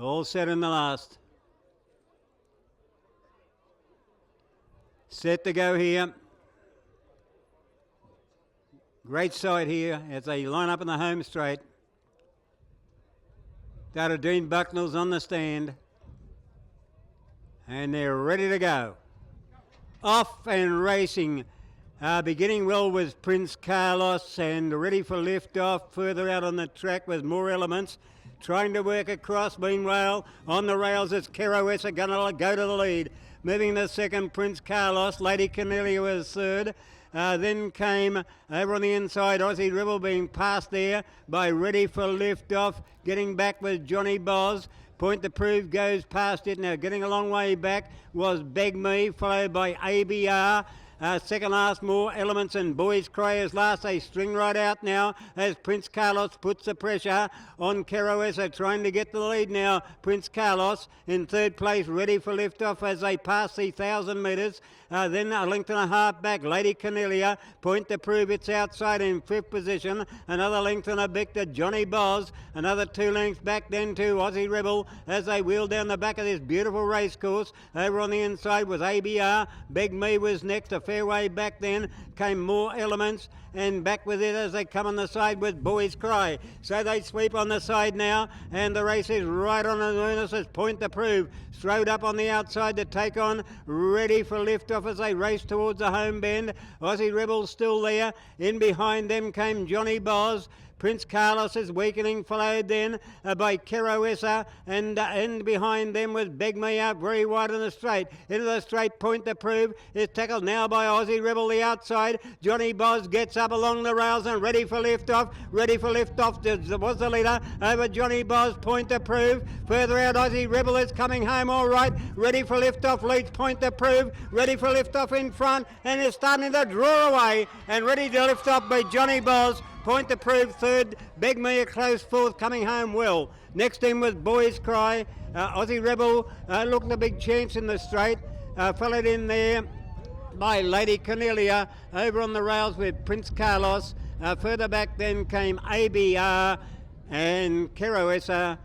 All set in the last. Set to go here. Great sight here as they line up in the home straight. Dr. Dean Bucknell's on the stand. And they're ready to go. Off and racing. Beginning well with Prince Carlos and ready for lift off. Further out on the track with More Elements. Trying to work across. Meanwhile, on the rails it's Keroesa going to go to the lead. Moving the second, Prince Carlos. Lady Cornelia was third. Then came over on the inside Aussie Rebel being passed there by Ready for Lift Off. Getting back with Johnny Boz. Point to Prove goes past it. Now getting a long way back was Beg Me, followed by ABR. Second last, More Elements and Boys Cry as last. They string right out now as Prince Carlos puts the pressure on Keroesa, trying to get the lead now. Prince Carlos in third place, Ready for Liftoff as they pass the 1,000 metres. Then a length and a half back, Lady Cornelia. Point to Prove it's outside in fifth position. Another length and a bit to Johnny Boz. Another 2 lengths back then to Aussie Rebel as they wheel down the back of this beautiful race course. Over on the inside was ABR. Beg Me was next. A fair way back then came More Elements, and back with it as they come on the side with Boys Cry. So they sweep on the side now, and the race is right on the earnest as Point to Prove. Strode up on the outside to take on Ready for Liftoff as they race towards the home bend. Aussie Rebel still there. In behind them came Johnny Boz. Prince Carlos is weakening, followed then by Keroesa, and behind them was Beg Me out very wide in the straight. Into the straight, Point to Prove is tackled now by Aussie Rebel the outside. Johnny Boz gets up along the rails and Ready for Liftoff. Ready for Liftoff was the leader over Johnny Boz. Point to Prove. Further out, Aussie Rebel is coming home all right. Ready for Liftoff leads Point to Prove. Ready for Liftoff in front and is starting to draw away, and Ready to Lift Off by Johnny Boz. Point to Prove third, Beg Me a close fourth, coming home well. Next in was Boys Cry. Aussie Rebel looked a big chance in the straight. Followed in there by Lady Cornelia over on the rails with Prince Carlos. Further back then came ABR and Keroesa